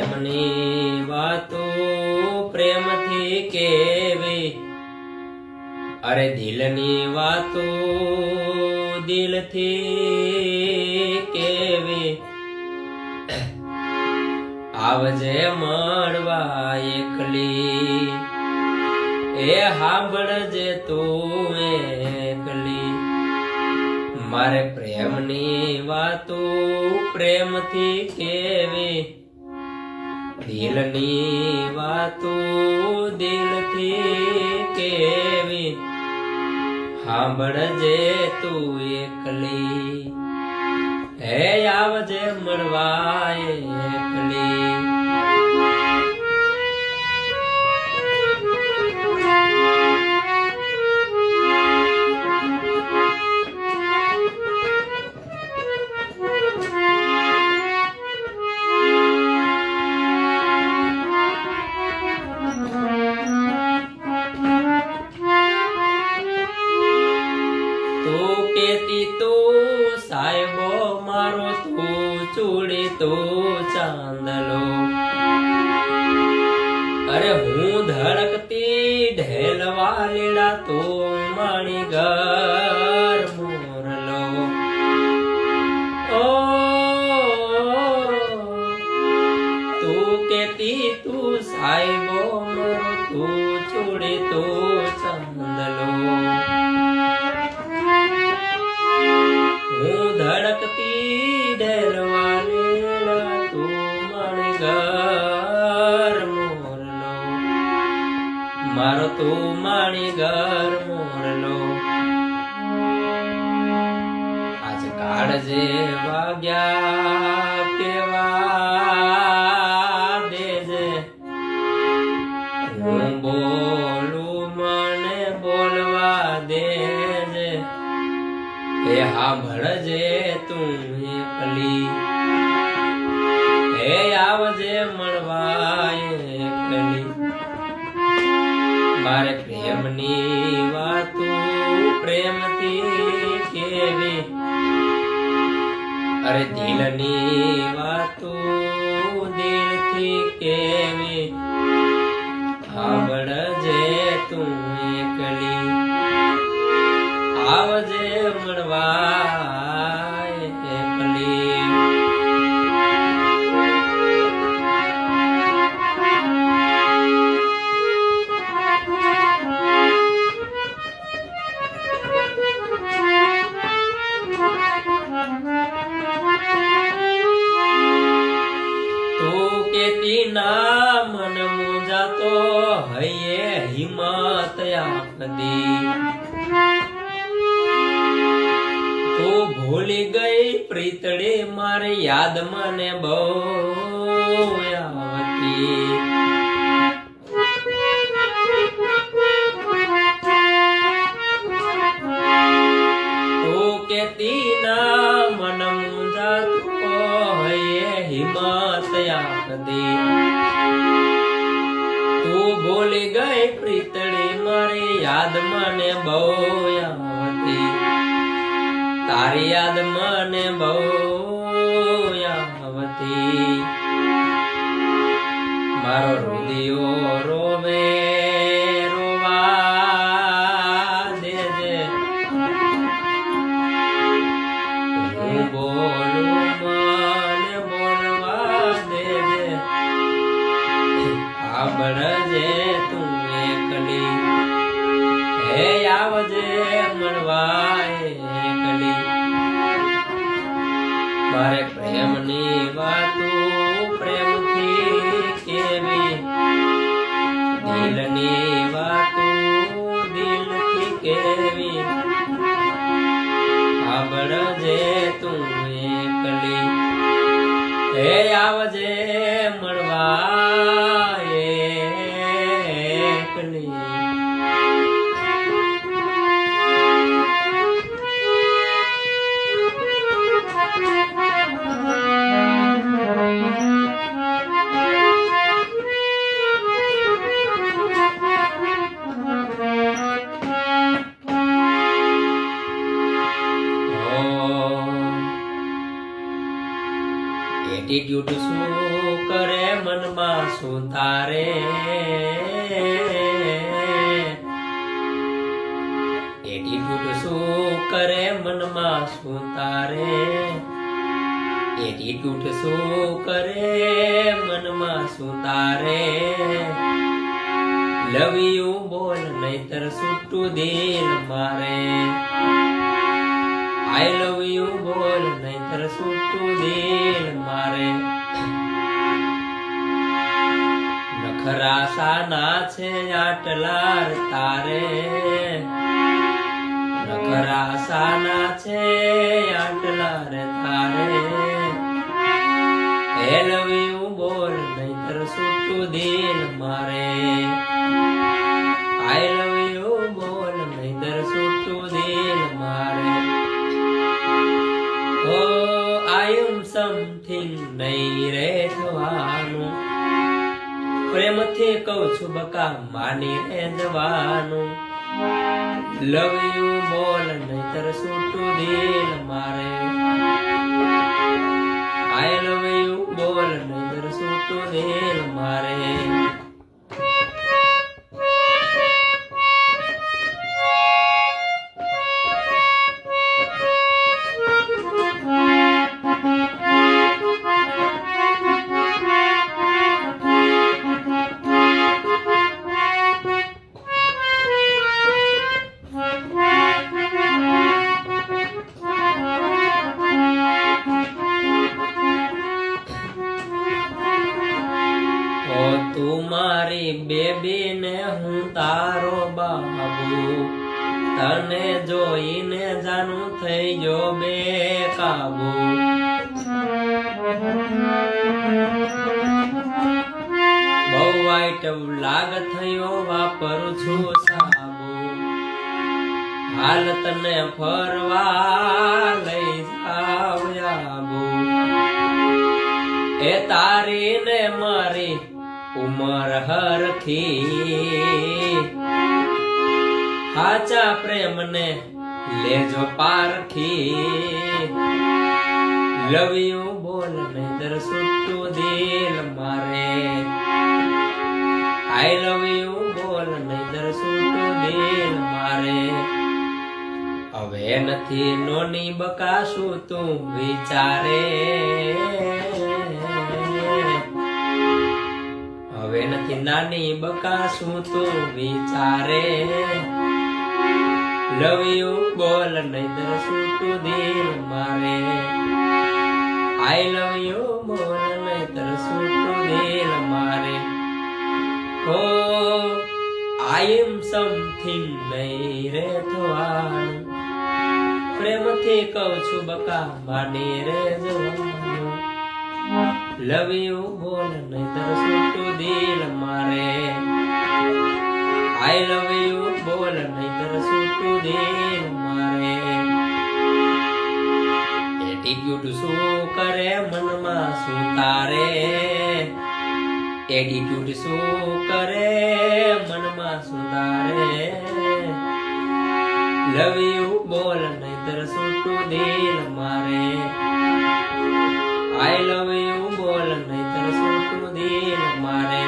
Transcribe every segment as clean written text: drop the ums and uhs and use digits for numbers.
પ્રેમની વાતો પ્રેમથી કેવી, અરે દિલની વાતો દિલથી કેવી, આવજે મળવા એકલી, એ સાંભળજે તું એકલી, મારે પ્રેમની વાતો પ્રેમથી કેવી, દિલની વાતો દિલથી કેવી, સાંભળજે તું એકલી, હે આવજે મળવા એકલી. સાહેબો મારો તું ચૂડી તું ચાંદલો, અરે હું ધડકતી ઢેલવા લીડા તું માણી ઘર મોરલો, ઓ તું કેતી તું સાહેબો મારો તું ચૂડી તું ચાંદલો, હું ધડકતી ઢેલવા લીડા તું મારી ઘર મોરલો, મારો તું મારી ઘર મોરલો. આજ કાળજે વાગ્યા કેવા દેજે, હું બોલું મને બોલવા દેજે, હે સાંભળજે તું એકલી, હે આવજે મળવા એકલી, મારે પ્રેમની વાતો પ્રેમથી કેવી, અરે દિલની વાતો દિલથી કેવી, સાંભળજે તું એકલી, આવજે મળવા એકલી. તું કેતી ના મન મૂંઝાતો હૈયે હિંમત આપદી, તું ભૂલી ગઈ પ્રીતડી મારી યાદ મને બહુ આવતી, તું કેતી ના મન મૂંઝાતો હૈયે હિંમત આપદી, તું ભૂલી ગઈ પ્રીતડી મારી યાદ મને બહુ આવતી, તારી યાદ મને બહુ આવતી, મારો રુદિયો રોવે રોવા દેજે, હું બોલું મને બોલવા દેજે, સાંભળજે તું એકલી, હે આવજે મળવા એકલી, મારે પ્રેમની વાતો પ્રેમથી કેવી, દિલની વાતો દિલથી કેવી, સાંભળજે તું એકલી, હે આવજે મળવા એકલી. એટીટ્યુડ શું કરે મને મનમાં શું તારે એટીટ્યુડ શું કરે મનમાં શું તારે એટીટ્યુડ શું કરે મનમાં શું તારે લવ યુ બોલ નહીતર છૂટું દિલ મારે આઈ લવ યુ બોલ નહીતર છૂટું દિલ મારે નખરા શાના છે આટલા તારે નખરા શાના છે આટલા રે તારે એ લવ યુ બોલ નહીતર છૂટું દિલ મારે આઈ લવ યુ બોલ નહીતર છૂટું દિલ મારે ઓ આઈ એમ સમથિંગ નહીં રે થવાનું પ્રેમથી કહું છું બકા માની રે જવાનું લવ યુ બોલ નહીતર છૂટું દિલ મારે આઈ લવ યુ બોલ નહીતર છૂટું દિલ મારે તું મારી બેબી ને હું તારો બાબુ તને જોઈને જાનું થઈ ગયો બેકાબુ બહુ વાઈટ લાગ થયો વાપરું છું સાબુ હાલ તને ફરવા લઈ જાવ આબુ એ તારી ને મારી ઉમર હરખી હાચા પ્રેમને લેજો પારખી લવ યુ બોલ નહીતર છૂટું દિલ મારે આઈ લવ યુ બોલ નહીતર છૂટું દિલ મારે હવે નથી નોની બકાશું તું વિચારે હવે નથી નાની બકાશું તું વિચારે લવ યુ બોલ નહીતર છૂટું દિલ મારે આઈ લવ યુ બોલ નહીતર છૂટું દિલ મારે ઓ આઈ એમ સમથિંગ નહીં રે થવાનું પ્રેમથી કહું છું બકા માની રે જવાનું લવ યુ બોલ નહીતર છૂટું દિલ મારે આઈ લવ યુ બોલ નહીતર છૂટું દિલ મારે એટીટ્યુડ શું કરે મનમાં શું તારે એટીટ્યુડ શું કરે મનમાં શું તારે લવ યુ બોલ નહીતર છૂટું દિલ મારે આઈ લવ યુ બોલ નહીતર છૂટું દિલ મારે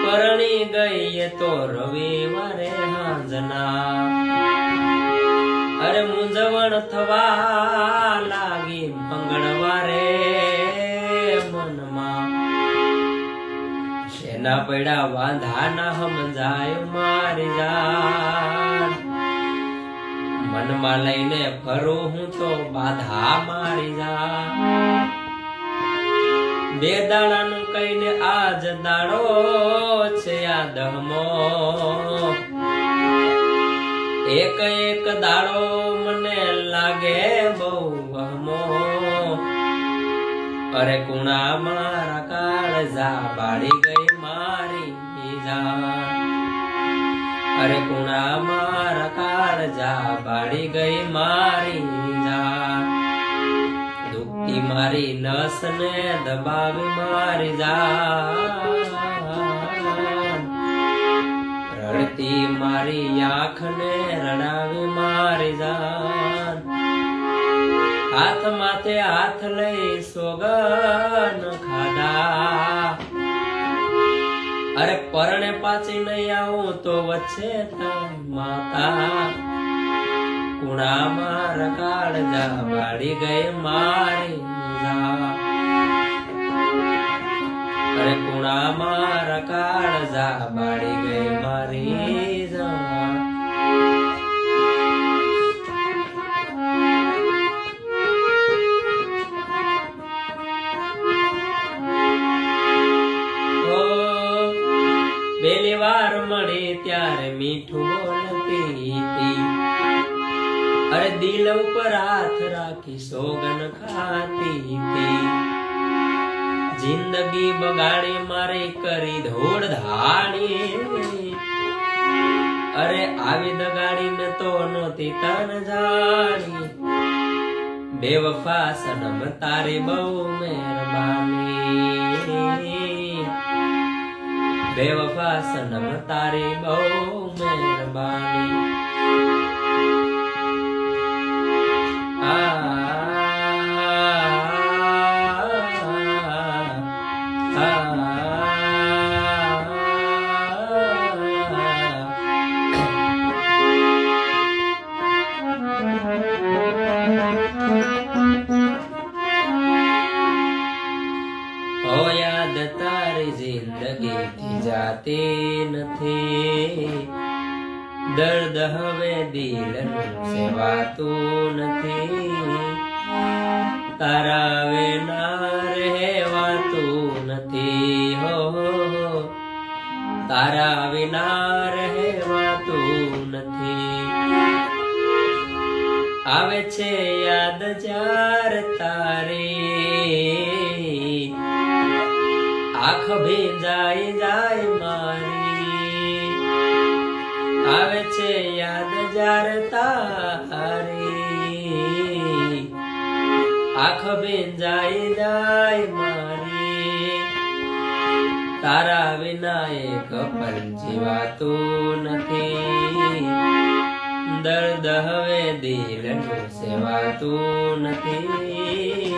પરણી ગઈ તો રવિવારે હાંજના અરે મૂંઝવણ થવા લાગી મંગળવારે મનમાં શેના પડ્યા વાંધા ના સમજાય મારી જાન મનમાં લઈને ફરું હું તો બાધા મારી જાન બે દાડાનું કહીને આજ દાડો છે આ દહમો એક એક દાડો મને લાગે બહુ વહમો અરે કુણા મારા કાળજા બાળી ગઈ મારી જાન અરે કુણા મારા કાળજા બાળી ગઈ મારી જાન મારી નસ ને દબાવી મારી જાન, રડતી મારી આંખ ને રડાવી મારી જાન, હાથ માથે હાથ લઈ સોગન ખાધા, અરે પરણે પાછી નહીં આવું તો વચ્ચે તારી માતા, કુણામાં રકાળ જા વાળી ગઈ મારી જા, અરે કુણામાં રકાળ જા વાળી ગઈ મારી જા. પહેલી વાર મળી ત્યારે મીઠું બોલતી હતી, અરે દિલ ઉપર હાથ રાખી સોગન ખાતી હતી, જિંદગી બગાડી મારી કરી ધોળ ધાણી, અરે આવી દગાડી ને તો નહોતી તન જાણી, બેવફા સનમ તારી બહુ મહેરબાની, બેવફા સનમ તારી બહુ મહેરબાની. યાદ તારી જિંદગીથી જાતી નથી, દર્દ હવે દિલનું સેવાતું નથી, તારા વિના રહેવાતું નથી, હો તારા વિના રહેવાતું નથી. આવે છે યાદ જાર તારી, આંખ ભીંજાઈ જાય મારી, આવે છે યાદ જાર તારી, આંખ ભીંજાઈ જાય મારી, તારા વિના એક પલ જીવાતું નથી, દર્દ હવે દિલનું સેવાતું નથી,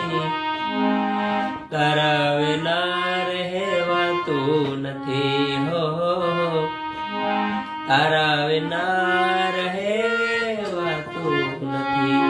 તારા વિના રહેવાતું નથી, હો તારા વિના રહેવાતું નથી.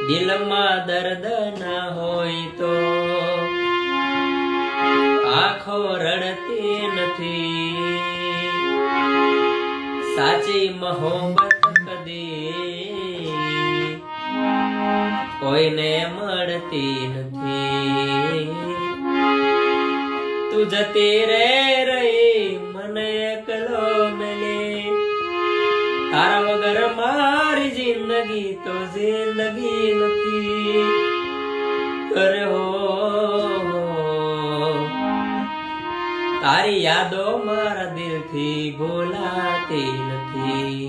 દિલમાં દર્દ ના હોય તો આંખો રડતી નથી, સાચી મોહબ્બત કદી કોઈને મળતી નથી, તું જતી રે રહી મને એકલો મેલી, તારા વગર મારી જિંદગી તો જિંદગી નથી, અરે હો તારી યાદો મારા દિલથી ભૂલાતી નથી,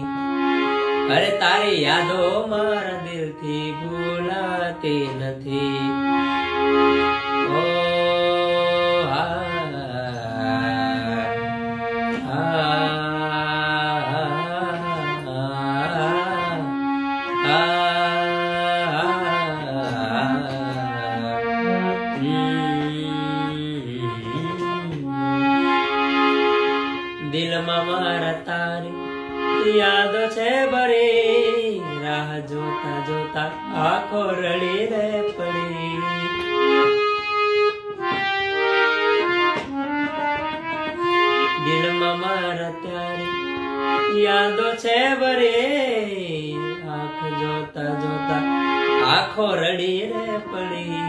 અરે તારી યાદો મારા દિલથી ભૂલાતી નથી. ઓ દિલમાં મારા તારી યાદો છે ભરી, રાહ જોતા જોતા આંખો રડી રે પડી, દિલમાં મારા તારી યાદો છે ભરી, આંખ જોતા જોતા આંખો રડી રે પડી,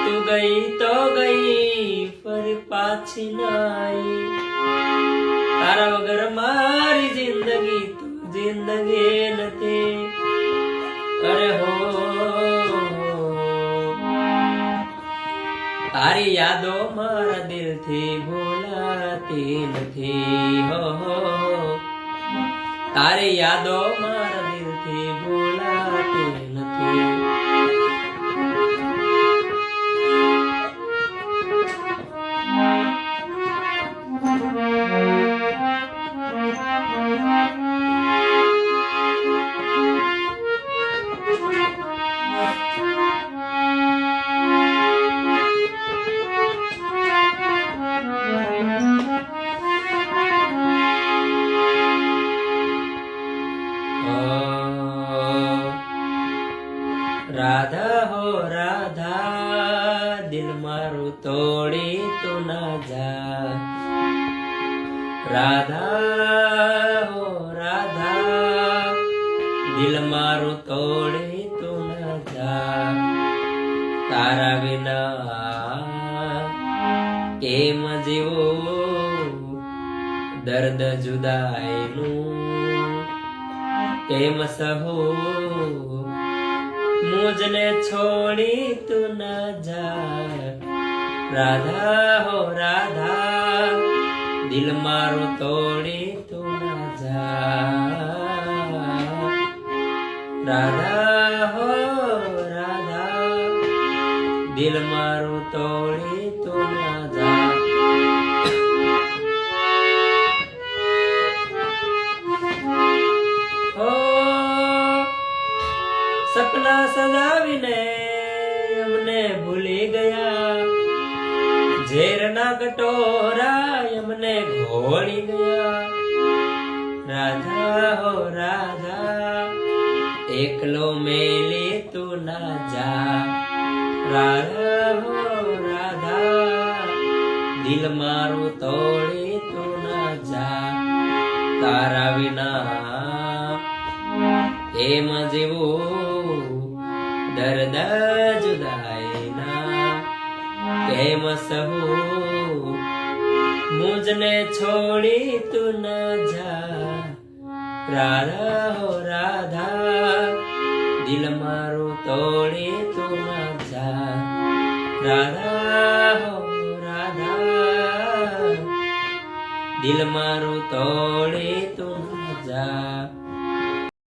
તું ગઈ ફરી પાછી નાઈ તારા વગર મારી જિંદગી તો જિંદગી નથી અરે હો તારી યાદો મારા દિલથી ભૂલાતી નથી હો તારી યાદો મારા દિલથી ભૂલાતી નથી રાધા હો રાધા દિલ મારું તોડી તું ના જા રાધા હો રાધા દિલ મારું તોડી તું ના જા તારા વિના કેમ જીવું દર્દ જુદાઈનું કેમ સહું मुझने छोड़ी तू न जा राधा हो राधा दिल मारो तोड़ी तू न जा राधा हो राधा दिल मारो तोड़ी तू न जा सपना सजावीने अमने भूली गया झेरना कटोरा अमने घोड़ी गया राधा हो राधा एकलो मेली तू ना जा राधा हो राधा दिल मारू तोड़ी तू ना जा तारा विना एम जीवू दर्द जुदाईना केम सहू मुझने छोड़ी तू न जा राधा हो राधा दिल मारू तोड़ी तू न जा राधा हो राधा दिल मारू तोड़ी तू